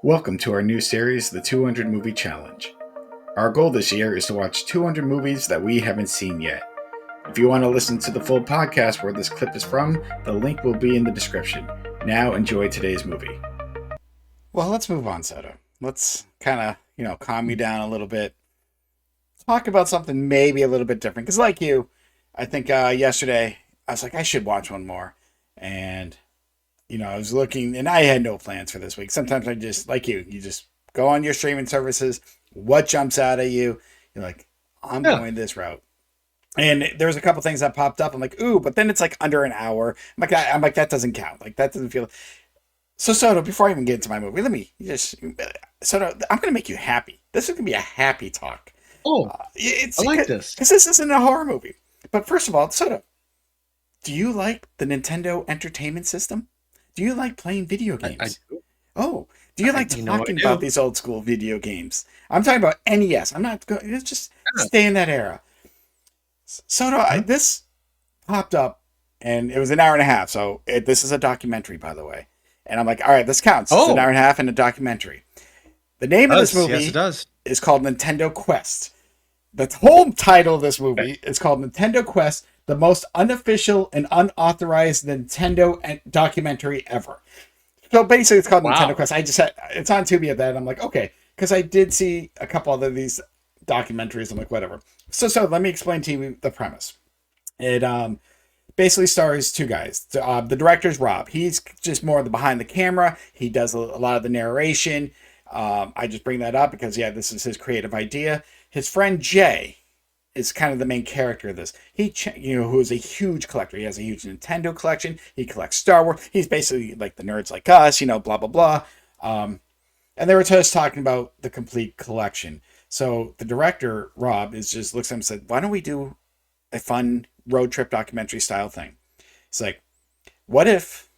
Welcome to our new series, The 200 Movie Challenge. Our goal this year is to watch 200 movies that we haven't seen yet. If you want to listen to the full podcast where this clip is from, the link will be in the description. Now enjoy today's movie. Well, let's move on, Soto. Let's kind of, calm you down a little bit. Talk about something maybe a little bit different. Because like you, I think yesterday, I was like, I should watch one more. And I was looking and I had no plans for this week. Sometimes I just, like you just go on your streaming services. What jumps out at you? You're like, I'm going this route. And there's a couple things that popped up. I'm like, ooh, but then it's like under an hour. I'm like, that doesn't count. Like that doesn't feel. So Soto, before I even get into my movie, Soto, I'm going to make you happy. This is going to be a happy talk. I like this. Because this isn't a horror movie. But first of all, Soto, do you like the Nintendo Entertainment System? Do you like playing video games? I do. Oh, do you like talking about these old school video games? I'm talking about NES. I'm not going. Just stay in that era. So this popped up, and it was an hour and a half. So this is a documentary, by the way. And I'm like, all right, this counts. It's an hour and a half and a documentary. The name of this movie is called Nintendo Quest. The whole title of this movie is called Nintendo Quest, the most unofficial and unauthorized Nintendo documentary ever. So basically, it's called Nintendo Quest. It's on Tubi at that. I'm like, okay, because I did see a couple of these documentaries. I'm like, whatever. So let me explain to you the premise. It basically stars two guys. The director's Rob. He's just more the behind the camera. He does a lot of the narration. I just bring that up because this is his creative idea. His friend Jay is kind of the main character of this. Who is a huge collector. He has a huge Nintendo collection. He collects Star Wars. He's basically like the nerds like us, blah, blah, blah. And they were just talking about the complete collection. So the director, Rob, looks at him and said, why don't we do a fun road trip documentary style thing? It's like, what if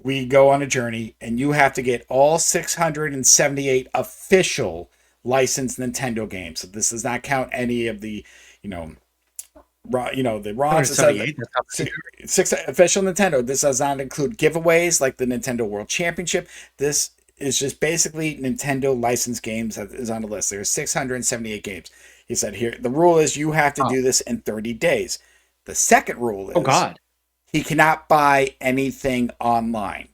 we go on a journey and you have to get all 678 official licensed Nintendo games? So this does not count any of the, the ROMs. Six official Nintendo. This does not include giveaways like the Nintendo World Championship. This is just basically Nintendo licensed games that is on the list. There's 678 games. He said here, the rule is you have to do this in 30 days. The second rule is he cannot buy anything online.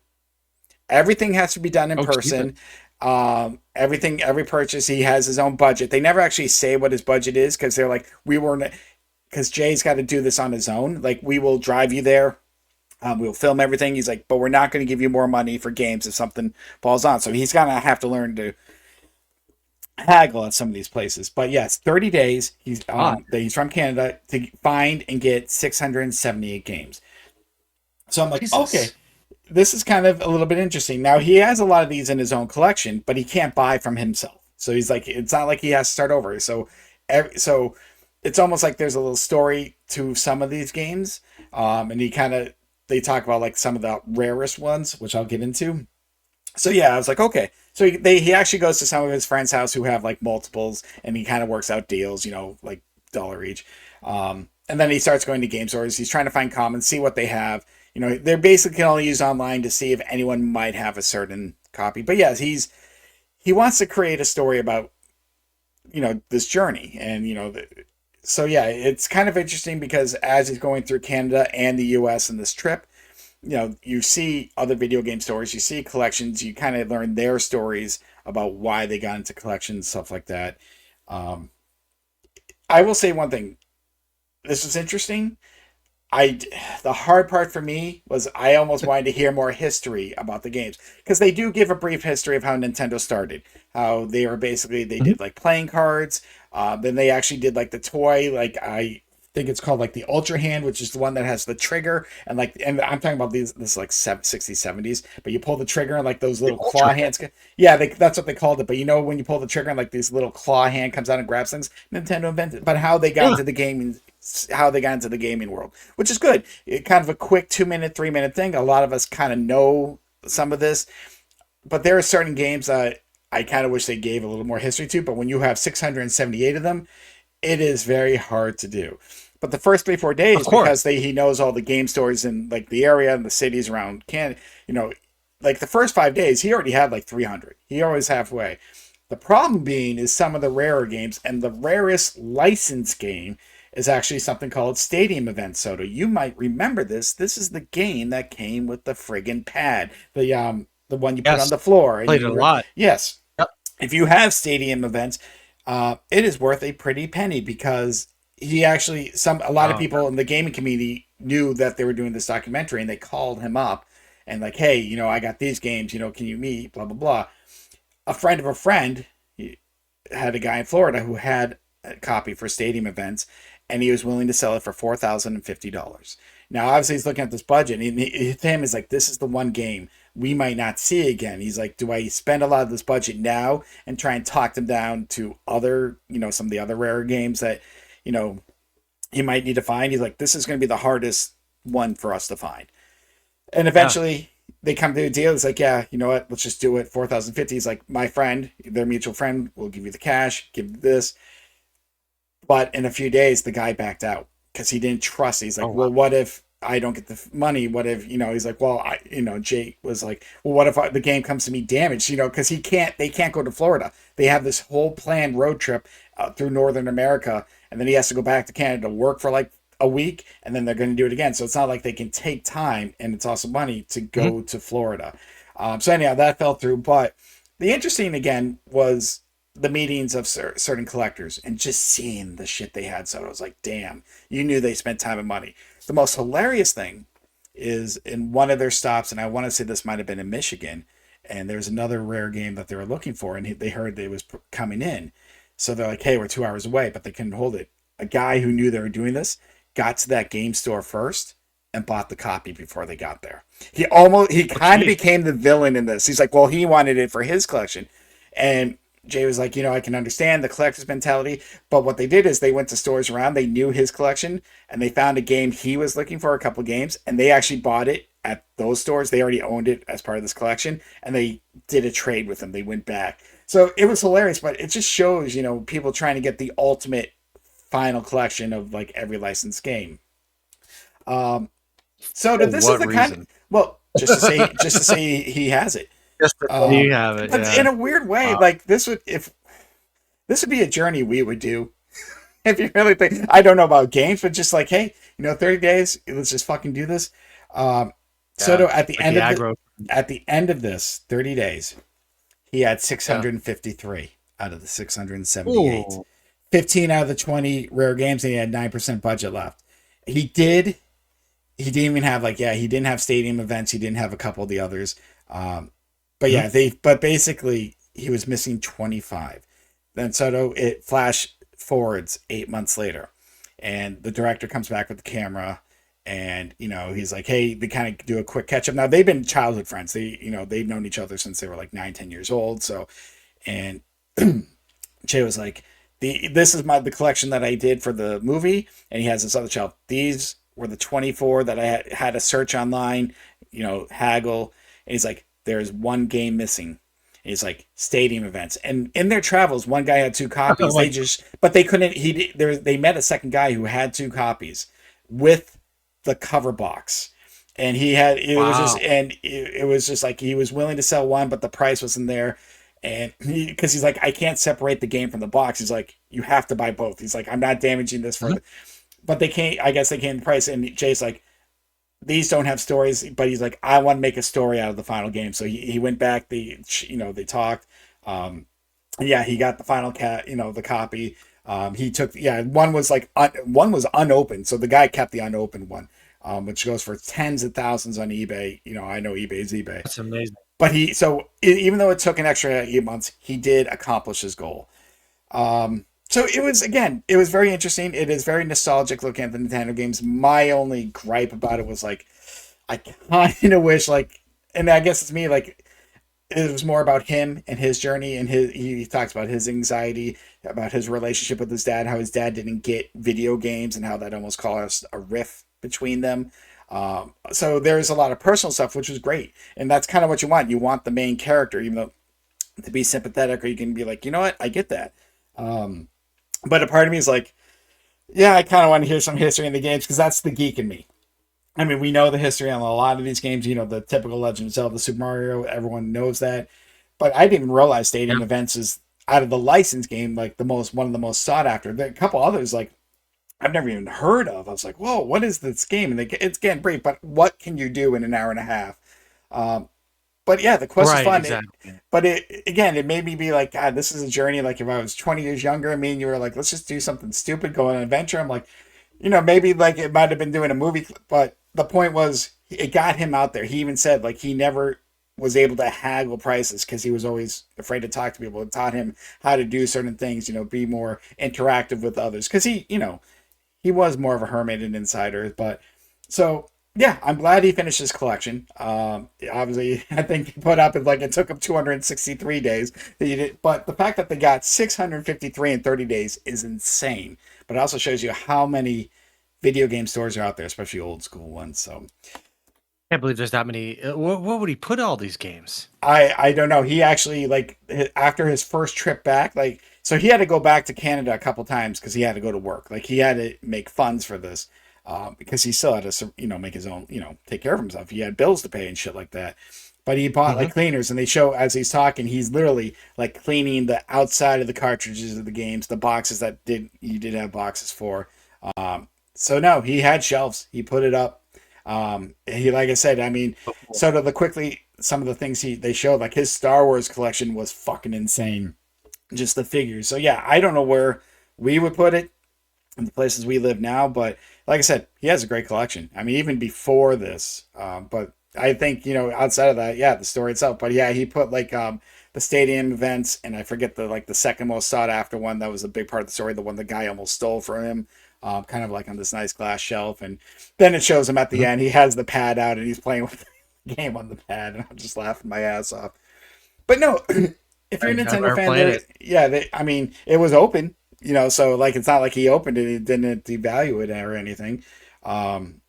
Everything has to be done in person. Every purchase, he has his own budget. They never actually say what his budget is because they're like, because Jay's got to do this on his own. Like, we will drive you there. We'll film everything. He's like, but we're not going to give you more money for games if something falls on. So he's going to have to learn to haggle at some of these places. But yes, 30 days. He's from Canada to find and get 678 games. So I'm like, okay, this is kind of a little bit interesting. Now, he has a lot of these in his own collection, but he can't buy from himself. So he's like, it's not like he has to start over. So it's almost like there's a little story to some of these games. And they talk about like some of the rarest ones, which I'll get into. So yeah, I was like, okay. So he actually goes to some of his friends' house who have like multiples, and he kind of works out deals, like $1 each. And then he starts going to game stores. He's trying to find commons, see what they have. They're basically can only use online to see if anyone might have a certain copy. But yes, he wants to create a story about, this journey. And, so yeah, it's kind of interesting because as he's going through Canada and the US in this trip, you see other video game stores, you see collections, you kind of learn their stories about why they got into collections, stuff like that. I will say one thing. This was interesting. The hard part for me was I almost wanted to hear more history about the games because they do give a brief history of how Nintendo started, how they were basically they did like playing cards, then they actually did like the toy, like I think it's called like the Ultra Hand, which is the one that has the trigger and I'm talking about this like 60s 70s, but you pull the trigger and like those little claw hands. Yeah, that's what they called it. But when you pull the trigger and like this little claw hand comes out and grabs things, Nintendo invented. But how they got into the gaming world, which is good. Kind of a quick 2-minute, 3-minute thing. A lot of us kind of know some of this, but there are certain games that I kind of wish they gave a little more history to. But when you have 678 of them, it is very hard to do. But the first 3-4 days, because he knows all the game stores in like the area and the cities around Canada, like the first 5 days, he already had like 300. He always halfway. The problem being is some of the rarer games, and the rarest licensed game is actually something called Stadium Event Soda. You might remember this. This is the game that came with the friggin' pad, the one you put on the floor. Played it a lot. Yes. Yep. If you have Stadium Events, it is worth a pretty penny because he actually a lot of people in the gaming community knew that they were doing this documentary, and they called him up and like, hey, I got these games, can you meet? Blah blah blah. A friend of a friend had a guy in Florida who had a copy for Stadium Events, and he was willing to sell it for $4,050. Now, obviously, he's looking at this budget, and to him is like, this is the one game we might not see again. He's like, do I spend a lot of this budget now and try and talk them down to other, some of the other rarer games that, he might need to find? He's like, this is going to be the hardest one for us to find. And eventually they come to a deal. It's like, yeah, you know what? Let's just do it. 4,050. He's like, my friend, their mutual friend, will give you the cash, give this. But in a few days, the guy backed out because he didn't trust. He's like, well, what if I don't get the money? What if, he's like, well, Jake was like, well, what if the game comes to me damaged, because they can't go to Florida. They have this whole planned road trip through Northern America. And then he has to go back to Canada to work for like a week, and then they're going to do it again. So it's not like they can take time, and it's also money to go to Florida. So anyhow, that fell through. But the interesting again was the meetings of certain collectors and just seeing the shit they had. So I was like, damn, you knew they spent time and money. The most hilarious thing is in one of their stops, and I want to say this might have been in Michigan, and there was another rare game that they were looking for, and they heard it was coming in. So they're like, hey, we're 2 hours away, but they couldn't hold it. A guy who knew they were doing this got to that game store first and bought the copy before they got there. He kind of became the villain in this. He's like, well, he wanted it for his collection. And Jay was like, I can understand the collector's mentality, but what they did is they went to stores around, they knew his collection, and they found a game he was looking for, a couple games, and they actually bought it at those stores. They already owned it as part of this collection, and they did a trade with him. They went back. So it was hilarious, but it just shows, people trying to get the ultimate final collection of like every licensed game. So this is the kind of, well, just to say he has it. Just that you have it. But in a weird way, like this would be a journey we would do. If you really think, I don't know about games, but just like, hey, 30 days, let's just fucking do this. So at the end of this 30 days, he had 653 out of the 678. Ooh. 15 out of the 20 rare games, and he had 9% budget left. He didn't even have he didn't have Stadium Events. He didn't have a couple of the others. But basically he was missing 25. Then Soto, it flash forwards 8 months later, and the director comes back with the camera, and he's like, hey, they kind of do a quick catch up. Now they've been childhood friends. They've known each other since they were like 9-10 years old. So, and Jay was like, this is the collection that I did for the movie, and he has this other shelf. These were the 24 that I had to search online, haggle. And he's like, there's one game missing. And he's like, Stadium Events. And in their travels, one guy had 2 copies. They couldn't. They met a second guy who had 2 copies with the cover box, and he had it. Wow. It was just like he was willing to sell one, but the price wasn't there. And because he's like, I can't separate the game from the box. He's like, you have to buy both. He's like, I'm not damaging this for but they can't, I guess they can't price. And Jay's like, these don't have stories, but he's like, I want to make a story out of the final game. So he went back, they talked. He got the final the copy. He took, one was unopened. So the guy kept the unopened one, which goes for tens of thousands on eBay. I know eBay's eBay. That's amazing. But even though it took an extra 8 months, he did accomplish his goal. So it was very interesting. It is very nostalgic looking at the Nintendo games. My only gripe about it was like, I kind of wish and I guess it's me, it was more about him and his journey, and he talks about his anxiety, about his relationship with his dad, how his dad didn't get video games, and how that almost caused a rift between them. So there's a lot of personal stuff, which was great. And that's kind of what you want. You want the main character, even though, to be sympathetic, or you can be like, you know what, I get that. But a part of me is like, yeah, I kind of want to hear some history in the games, because that's the geek in me. I mean, we know the history on a lot of these games. You know, the typical Legend of Zelda, Super Mario. Everyone knows that. But I didn't even realize Stadium Yeah. Events is out of the licensed game like the most one of the most sought after. There are a couple others like I've never even heard of. I was like, whoa, what is this game? And it's getting brief, but what can you do in an hour and a half? Um, but yeah, the quest is Right, fun. exactly. But again, it made me be like, God, this is a journey. Like if I was 20 years younger, I mean, you were like, let's just do something stupid, go on an adventure. I'm like, maybe like it might have been doing a movie, but the point was it got him out there. He even said like he never was able to haggle prices because he was always afraid to talk to people. It taught him how to do certain things, be more interactive with others. Because he was more of a hermit and insider. But so yeah, I'm glad he finished his collection. Obviously, I think he put up it took him 263 days. But the fact that they got 653 in 30 days is insane. But it also shows you how many video game stores are out there, especially old school ones. So Can't believe there's that many. What would he put all these games? I don't know. He actually after his first trip back, so he had to go back to Canada a couple times because he had to go to work. Like he had to make funds for this because he still had to make his own take care of himself. He had bills to pay and shit like that. But he bought like cleaners, and they show as he's talking, he's literally like cleaning the outside of the cartridges of the games, the boxes that you did have boxes for. So no, he had shelves. He put it up. He like I said, I mean, sort of some of the things they showed, like his Star Wars collection was fucking insane. Just the figures. So yeah, I don't know where we would put it in the places we live now, but like I said, he has a great collection. I mean, even before this, but I think outside of that, yeah, the story itself. But yeah, he put the Stadium Events, and I forget the second most sought after one. That was a big part of the story. The one the guy almost stole from him. Kind of like on this nice glass shelf, and then it shows him at the end. He has the pad out and he's playing with the game on the pad, and I'm just laughing my ass off. But no, if you're a Nintendo fan, I mean, it was open, so like it's not like he opened it, he didn't devalue it or anything. Mhm.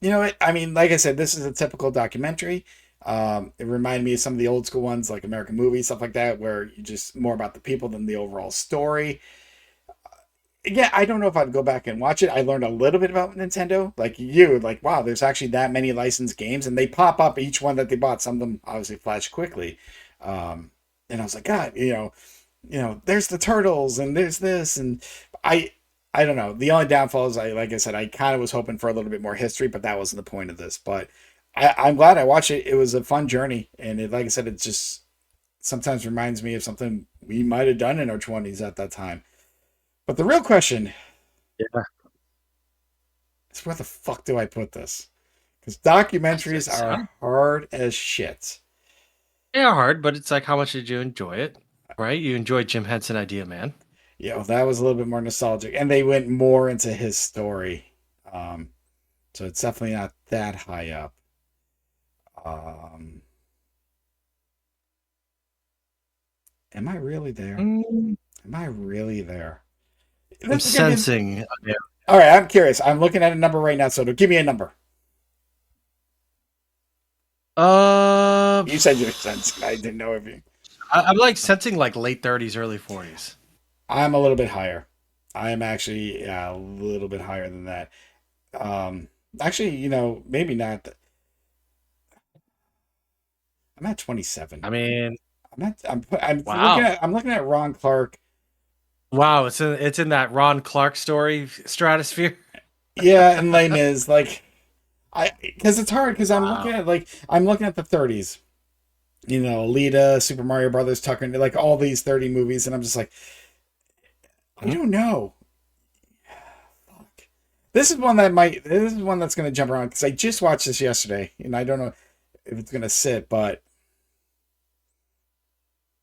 I mean, like I said, this is a typical documentary. It reminded me of some of the old school ones, like American movies, stuff like that, where you just more about the people than the overall story. Yeah, I don't know if I'd go back and watch it. I learned a little bit about Nintendo, like wow, there's actually that many licensed games, and they pop up each one that they bought. Some of them obviously flash quickly, and I was like, God, there's the Turtles, and there's this, and I don't know. The only downfall is, like I said, I kind of was hoping for a little bit more history, but that wasn't the point of this. But I'm glad I watched it. It was a fun journey, and like I said, it just sometimes reminds me of something we might have done in our 20s at that time. But the real question is, where the fuck do I put this? Because documentaries are hard as shit. They are hard, but it's like, how much did you enjoy it? Right? You enjoyed Jim Henson Idea Man. Yeah, that was a little bit more nostalgic, and they went more into his story. So it's definitely not that high up. Am I really there? Am I really there? I'm sensing. All right, I'm curious. I'm looking at a number right now, so give me a number. You said you were sensing. I didn't know if you. I'm like sensing like late 30s, early 40s. I'm a little bit higher. I am actually a little bit higher than that. Actually, maybe not. I'm at 27. I mean, I'm looking at Ron Clark. Wow, it's in that Ron Clark story stratosphere. Yeah, and Les Mis, because it's hard because I'm looking at the 30s. Alita, Super Mario Brothers, Tucker, like all these 30 movies, and I'm just like, I don't know. Fuck. This is one that's going to jump around because I just watched this yesterday, and I don't know if it's going to sit, but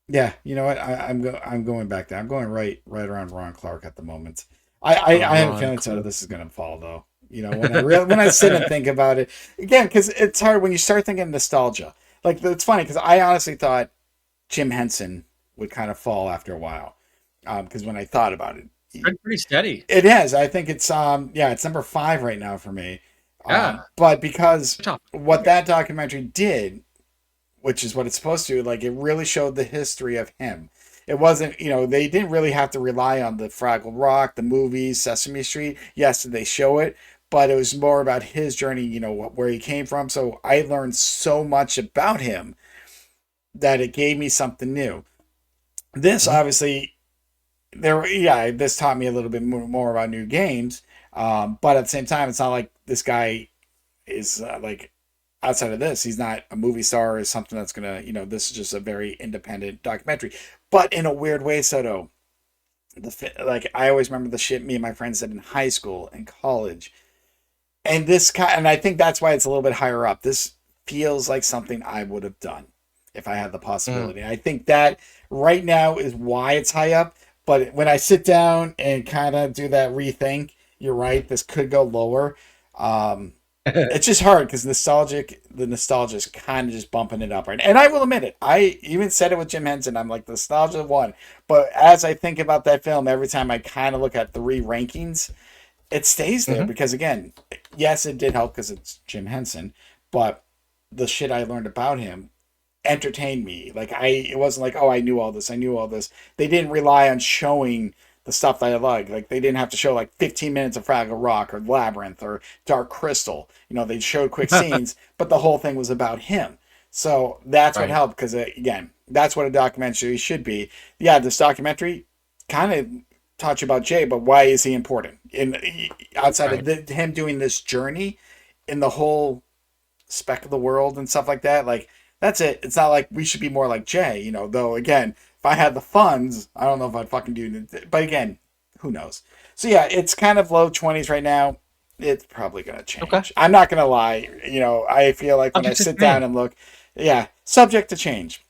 yeah, you know what? I'm going back there. I'm going right around Ron Clark at the moment. I have a feeling so this is going to fall though. When I sit and think about it again, because it's hard when you start thinking nostalgia. Like it's funny because I honestly thought Jim Henson would kind of fall after a while. Because when I thought about it, It's been pretty steady. It has. I think it's it's number 5 right now for me. Yeah. But because what that documentary did, which is what it's supposed to, like it really showed the history of him. It wasn't, they didn't really have to rely on the Fraggle Rock, the movies, Sesame Street. Yes, they show it, but it was more about his journey, you know, where he came from. So I learned so much about him that it gave me something new. This obviously, this taught me a little bit more about new games. But at the same time, it's not like this guy is like outside of this. He's not a movie star or something that's gonna, you know, this is just a very independent documentary. But in a weird way, Soto, like I always remember the shit me and my friends did in high school and college, and and I think that's why it's a little bit higher up. This feels like something I would have done if I had the possibility. I think that right now is why it's high up. But when I sit down and kind of do that rethink, you're right. This could go lower. It's just hard because the nostalgia is kind of just bumping it up right now. And I will admit it. I even said it with Jim Henson. I'm like, the nostalgia won. But as I think about that film, every time I kind of look at the rankings, it stays there because, again, yes, it did help because it's Jim Henson, but the shit I learned about him entertained me. Like, it wasn't like, oh, I knew all this. I knew all this. They didn't rely on showing the stuff that I like. Like, they didn't have to show like 15 minutes of Fraggle Rock or Labyrinth or Dark Crystal. You know, they showed quick scenes, but the whole thing was about him. So that's what helped because, again, that's what a documentary should be. Yeah, this documentary kind of taught you about Jay, but why is he important? Outside of him doing this journey in the whole speck of the world and stuff like that, like, that's it. It's not like we should be more like Jay, you know, though, again, if I had the funds, I don't know if I'd fucking do it. But again, who knows? So yeah, it's kind of low 20s right now. It's probably going to change. Okay. I'm not going to lie. You know, I feel like when I sit down and look, subject to change.